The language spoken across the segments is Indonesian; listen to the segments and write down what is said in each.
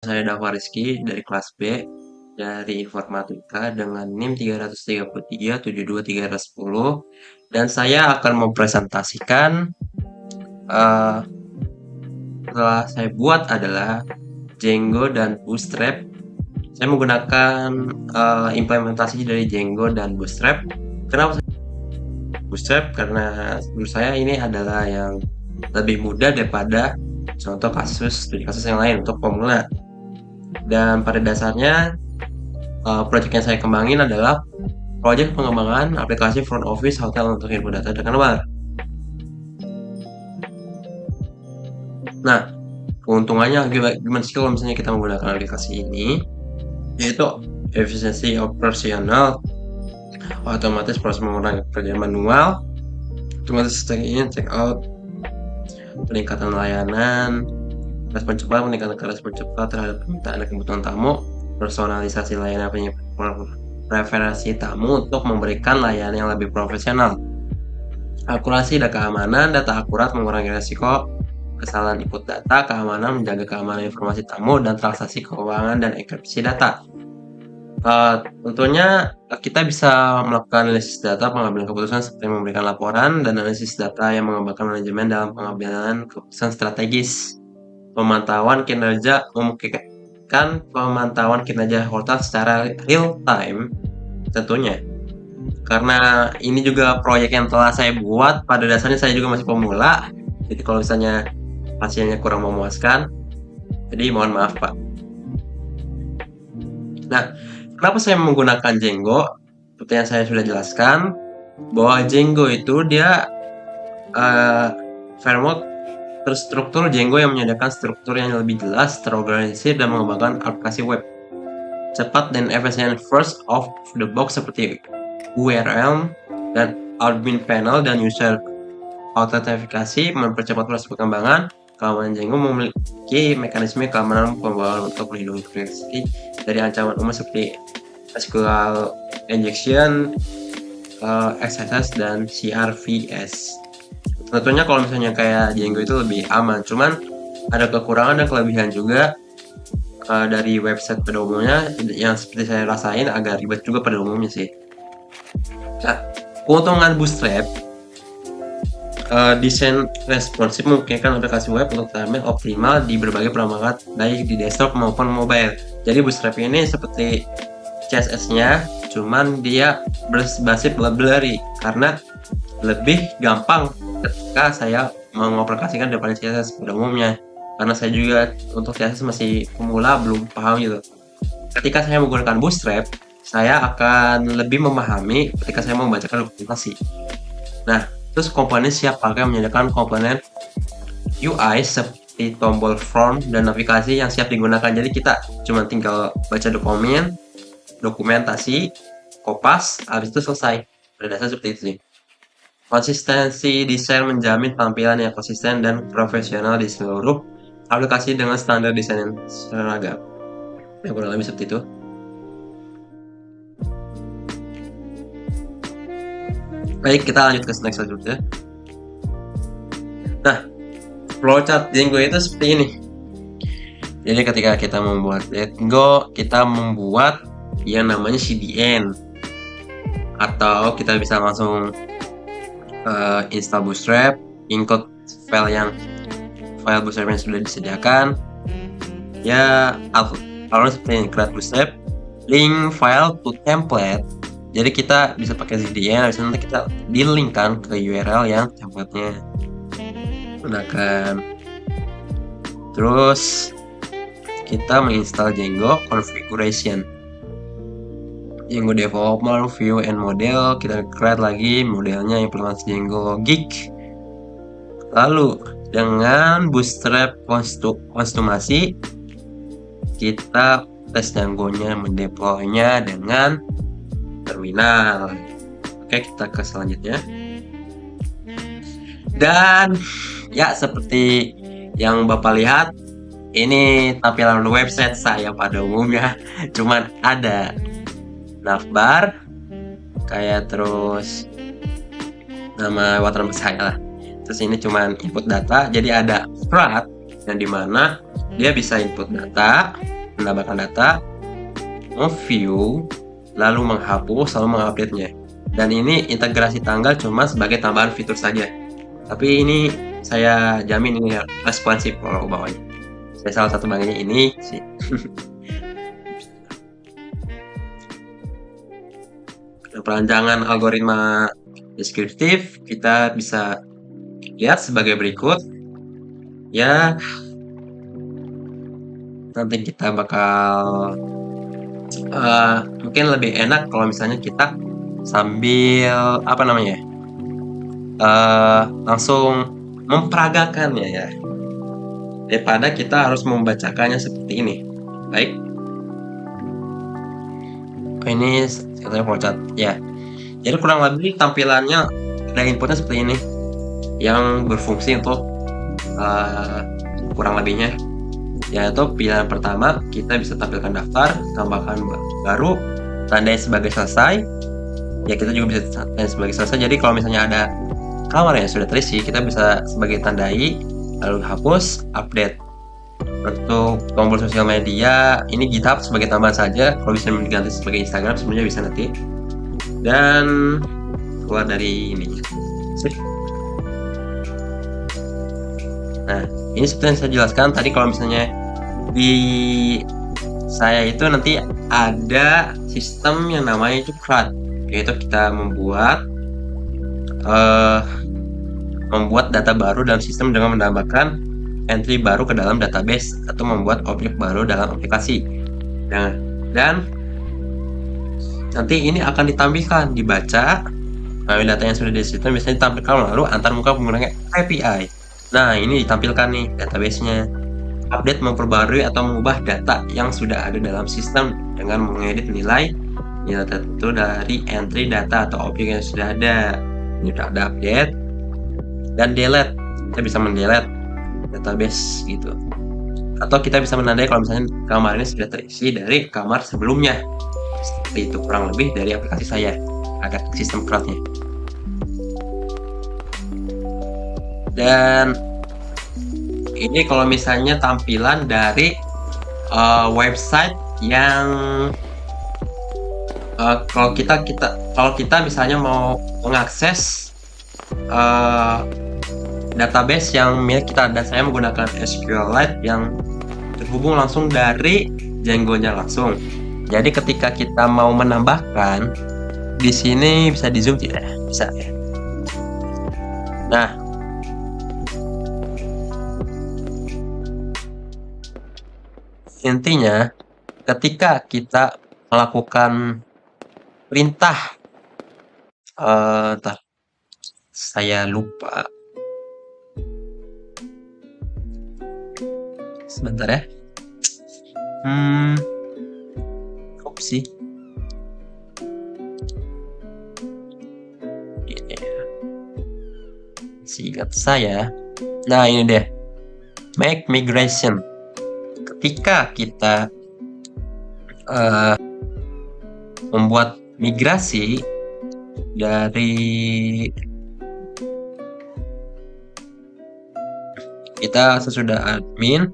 Saya Dava Rizky dari kelas B dari Informatika dengan NIM 333 dan saya akan mempresentasikan telah saya buat adalah Django dan Bootstrap. Saya menggunakan implementasi dari Django dan Bootstrap. Kenapa saya Bootstrap? Karena menurut saya ini adalah yang lebih mudah daripada contoh kasus yang lain untuk pemula. Dan pada dasarnya proyek yang saya kembangin adalah proyek pengembangan aplikasi front office hotel untuk input data dan kamar. Nah, keuntungannya gimana sih kalau misalnya kita menggunakan aplikasi ini? Yaitu efisiensi operasional, otomatis proses mengurangi pekerjaan manual, otomatis check in, check out, peningkatan layanan, respon cepat, meningkatkan respon cepat terhadap permintaan dan kebutuhan tamu, personalisasi layanan preferensi tamu untuk memberikan layanan yang lebih profesional, akurasi dan keamanan, data akurat mengurangi resiko kesalahan input data, keamanan menjaga keamanan informasi tamu, dan transaksi keuangan dan enkripsi data. Tentunya kita bisa melakukan analisis data, pengambilan keputusan seperti memberikan laporan, dan analisis data yang mengembangkan manajemen dalam pengambilan keputusan strategis. Pemantauan kinerja memungkinkan pemantauan kinerja hotel secara real time tentunya. Karena ini juga proyek yang telah saya buat, pada dasarnya saya juga masih pemula. Jadi kalau misalnya hasilnya kurang memuaskan, jadi mohon maaf Pak. Nah, kenapa saya menggunakan Django? Seperti yang saya sudah jelaskan, bahwa Django itu dia framework terstruktur Django yang menyediakan struktur yang lebih jelas, terorganisir, dan mengembangkan aplikasi web cepat dan efisien. First of the box seperti URL dan admin panel dan user autentifikasi mempercepat proses perkembangan. Keamanan Django memiliki mekanisme keamanan pembawaan untuk melindungi privasi dari ancaman umum seperti SQL injection, XSS, dan CRVS. Tentunya kalau misalnya kayak Django itu lebih aman, cuman ada kekurangan dan kelebihan juga dari website pada umumnya yang seperti saya rasain agak ribet juga pada umumnya sih. Nah, keuntungan Bootstrap, desain responsif memungkinkan aplikasi web untuk tampil optimal di berbagai perangkat baik di desktop maupun mobile. Jadi Bootstrap ini seperti CSS-nya, cuman dia berbasis blurry karena lebih gampang ketika saya mengaplikasikan daripada CSS pada umumnya. Karena saya juga untuk CSS masih pemula, belum paham gitu. Ketika saya menggunakan Bootstrap, saya akan lebih memahami ketika saya membacakan dokumentasi. Nah, terus komponen siap pakai menyediakan komponen UI seperti tombol form dan navigasi yang siap digunakan. Jadi kita cuma tinggal baca dokumentasi, kopas, habis itu selesai. Pada dasar seperti itu sih. Konsistensi desain menjamin tampilan yang konsisten dan profesional di seluruh aplikasi dengan standar desain yang seragam. Ya, kurang lebih seperti itu. Baik, kita lanjut ke slide selanjutnya. Nah, flowchart Django itu seperti ini. Jadi ketika kita membuat Django, kita membuat yang namanya CDN, atau kita bisa langsung install Bootstrap, include file Bootstrap yang sudah disediakan. Ya, alur seperti ini, create Bootstrap, link file to template. Jadi kita bisa pakai CDN, habis nanti kita di-linkkan ke URL yang templatenya gunakan. Terus kita menginstal Django configuration, Django developer, view and model. Kita create lagi modelnya, implementasi Django Logic. Lalu dengan Bootstrap konsumasi, kita tes Django-nya, mendeploy-nya dengan terminal. Oke, kita ke selanjutnya. Dan ya, seperti yang Bapak lihat, ini tampilan website saya pada umumnya. Cuman ada navbar, kayak terus nama watermark saya lah. Terus ini cuman input data, jadi ada Strat yang dimana dia bisa input data, menambahkan data, view, lalu menghapus, lalu mengupdate-nya. Dan ini integrasi tanggal cuma sebagai tambahan fitur saja. Tapi ini saya jamin ini responsif kalau bawahnya. Saya salah satu bagiannya ini sih. Perancangan algoritma deskriptif kita bisa lihat sebagai berikut. Ya, nanti kita bakal mungkin lebih enak kalau misalnya kita sambil langsung memperagakannya ya, daripada kita harus membacakannya seperti ini. Baik, ini saya flowchart ya. Jadi kurang lebih tampilannya ada inputnya seperti ini yang berfungsi untuk kurang lebihnya, yaitu pilihan pertama kita bisa tampilkan daftar, tambahkan baru, tandai sebagai selesai. Ya, kita juga bisa tandai sebagai selesai. Jadi kalau misalnya ada kamar yang sudah terisi, kita bisa sebagai tandai lalu hapus, update. Untuk tombol sosial media ini GitHub sebagai tambahan saja. Kalau bisa diganti sebagai Instagram sebenarnya bisa nanti. Dan keluar dari ini. Nah, ini seperti yang saya jelaskan tadi, kalau misalnya di saya itu nanti ada sistem yang namanya itu CRUD, yaitu kita membuat data baru dalam sistem dengan menambahkan entry baru ke dalam database atau membuat objek baru dalam aplikasi. Nah, dan nanti ini akan ditampilkan, dibaca melalui data yang sudah di sistem, biasanya ditampilkan lalu antar muka menggunakan API. Nah, ini ditampilkan nih database-nya. Update, memperbarui atau mengubah data yang sudah ada dalam sistem dengan mengedit nilai tertentu dari entry data atau objek yang sudah ada. Ini sudah ada update dan delete. Kita bisa mendelete database gitu. Atau kita bisa menandai kalau misalnya kamar ini sudah terisi dari kamar sebelumnya. Seperti itu kurang lebih dari aplikasi saya. Ada sistem CRUD-nya. Dan ini kalau misalnya tampilan dari website yang kalau kita misalnya mau mengakses database yang milik kita, dan saya menggunakan SQLite yang terhubung langsung dari Django-nya langsung. Jadi ketika kita mau menambahkan di sini, bisa di zoom tidak? Bisa ya. Nah, intinya ketika kita melakukan perintah, saya lupa. Sebentar ya. Opsi. Seingat saya. Nah, ini deh. Make migration. Ketika kita membuat migrasi dari kita sesudah admin,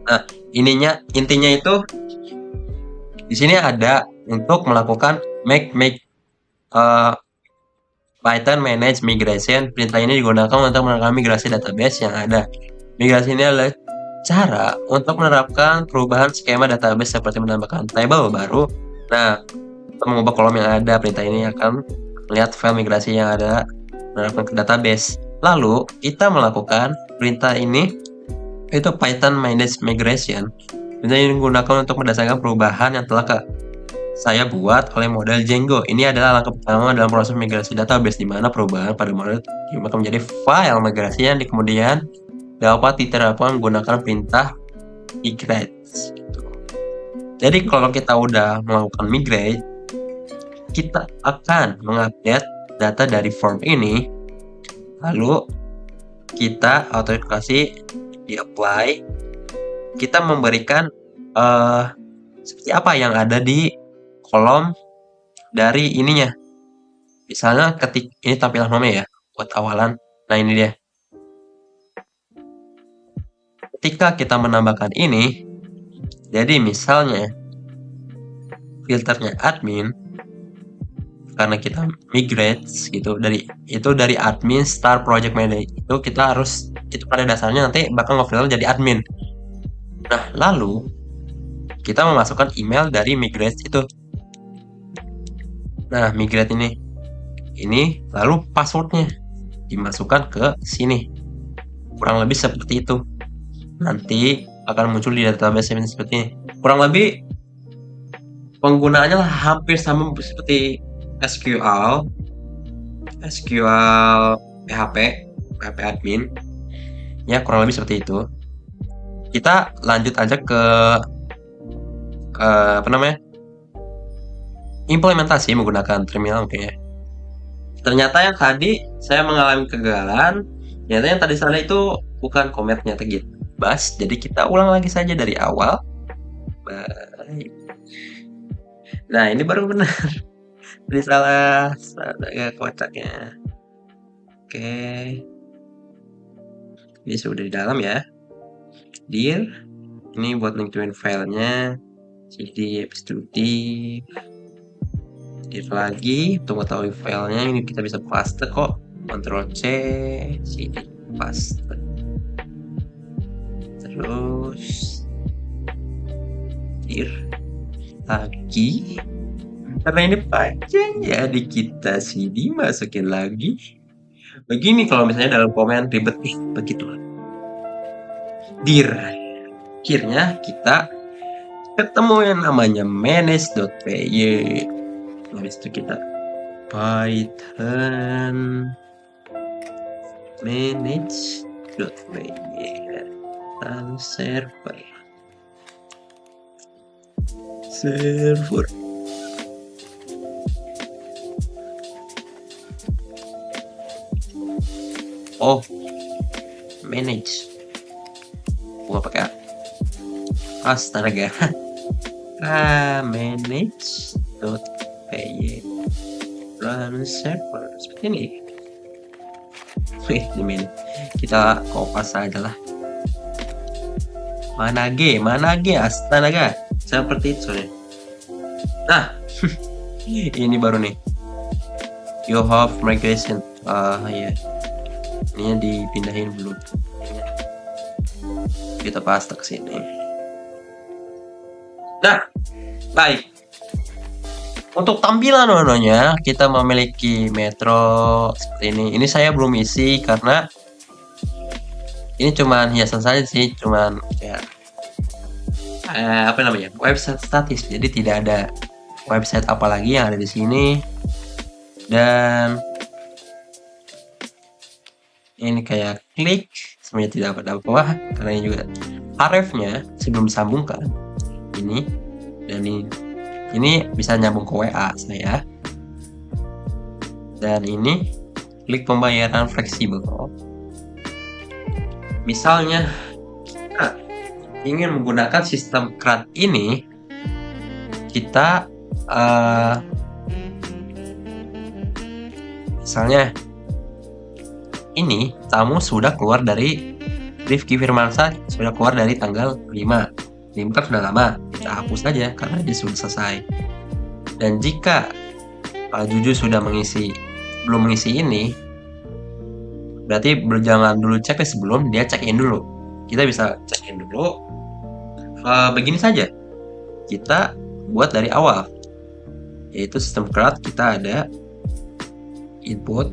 nah intinya itu di sini ada untuk melakukan make Python manage migration. Perintah ini digunakan untuk melakukan migrasi database yang ada. Migrasi ini adalah cara untuk menerapkan perubahan skema database seperti menambahkan table baru. Nah, untuk mengubah kolom yang ada, perintah ini akan melihat file migrasi yang ada, menerapkan ke database. Lalu kita melakukan perintah ini, itu Python manage migration. Perintah ini digunakan untuk berdasarkan perubahan yang telah saya buat oleh model Django. Ini adalah langkah pertama dalam proses migrasi database, di mana perubahan pada model diubah menjadi file migrasi yang kemudian dapat diterapkan menggunakan perintah migrate. Jadi kalau kita udah melakukan migrate, kita akan mengupdate data dari form ini, lalu kita autentikasi di apply, kita memberikan seperti apa yang ada di kolom dari ininya. Misalnya ini tampilan home ya buat awalan. Nah, ini dia. Ketika kita menambahkan ini, jadi misalnya filternya admin, karena kita migrate gitu dari admin start project manager, itu kita harus, itu pada dasarnya nanti bakal ngefilter jadi admin. Nah, lalu kita memasukkan email dari migrate itu. Nah, migrate ini lalu passwordnya dimasukkan ke sini, kurang lebih seperti itu. Nanti akan muncul di database ini seperti ini. Kurang lebih penggunaannya hampir sama seperti SQL PHP admin ya, kurang lebih seperti itu. Kita lanjut aja ke implementasi menggunakan terminal. Oke. Ternyata yang tadi saya mengalami kegagalan. Ternyata yang tadi sana itu bukan commit-nya Git bash, jadi kita ulang lagi saja dari awal. Baik. Nah, ini baru benar. Tadi salah agak kocaknya. Oke. Ini sudah di dalam ya. Dir. Ini buat link to filenya. CD executive. Dir lagi untuk mengetahui filenya, ini kita bisa paste kok. Ctrl C, CD paste. Terus dir lagi, karena ini panjang ya, di kita CD masukin lagi. Begini kalau misalnya dalam komen ribet nih, begitulah. Dir. Akhirnya kita ketemu yang namanya manage.py. Habis itu kita Python manage.py dan server. Oh, manage. Gua pakai astaga. Manage.py run server seperti ini. Ini kita kopas aja lah. Mana G astaga, seperti itu soalnya. Nah, ini baru nih. You have migration. Ya. Ini dipindahin dulu. Kita paste ke sini. Nah, baik. Untuk tampilan warnanya, kita memiliki metro seperti ini. Ini saya belum isi karena ini cuman hiasan saja sih, cuman ya website statis. Jadi tidak ada website apalagi yang ada di sini. Dan ini kayak klik semuanya tidak dapat apa, karena ini juga href-nya sebelum disambungkan ini, dan ini bisa nyambung ke WA saya. Dan ini klik pembayaran fleksibel. Misalnya kita ingin menggunakan sistem CRUD ini, kita misalnya ini tamu sudah keluar dari Rifki Firmansyah, sudah keluar dari tanggal 5 kan sudah lama, kita hapus saja karena dia sudah selesai. Dan jika Juju sudah belum mengisi ini, berarti jangan dulu checklist sebelum dia check in dulu. Kita bisa check in dulu. Begini saja kita buat dari awal, yaitu sistem CRUD. Kita ada input,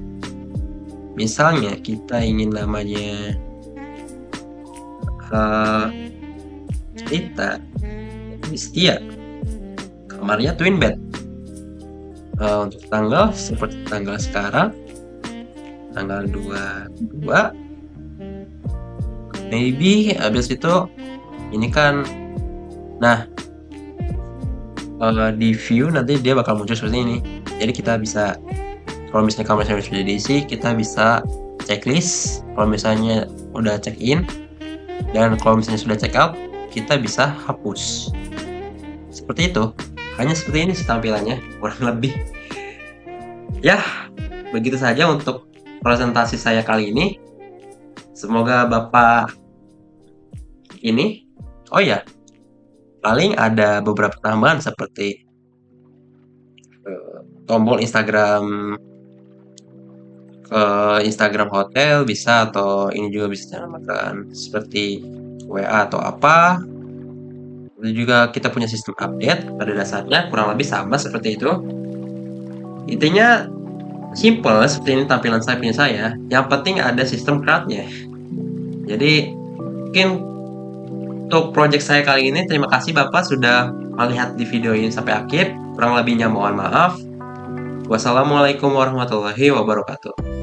misalnya kita ingin namanya cerita Setia, kamarnya twin bed. Untuk tanggal seperti tanggal sekarang, tanggal 22, maybe habis itu ini kan. Nah, di view nanti dia bakal muncul seperti ini. Jadi kita bisa, kalau misalnya kamarnya sudah diisi, kita bisa checklist. Kalau misalnya udah check in, dan kalau misalnya sudah check out, kita bisa hapus seperti itu. Hanya seperti ini sih tampilannya, kurang lebih. Ya, begitu saja untuk presentasi saya kali ini. Semoga Bapak ini, oh ya, paling ada beberapa tambahan seperti tombol Instagram Instagram hotel bisa, atau ini juga bisa dinamakan seperti WA atau apa. Lalu juga kita punya sistem update, pada dasarnya kurang lebih sama seperti itu. Intinya simple seperti ini tampilan saya punya saya. Yang penting ada sistem CRUD-nya. Jadi mungkin untuk project saya kali ini, terima kasih Bapak sudah melihat di video ini sampai akhir. Kurang lebihnya mohon maaf. Wassalamualaikum warahmatullahi wabarakatuh.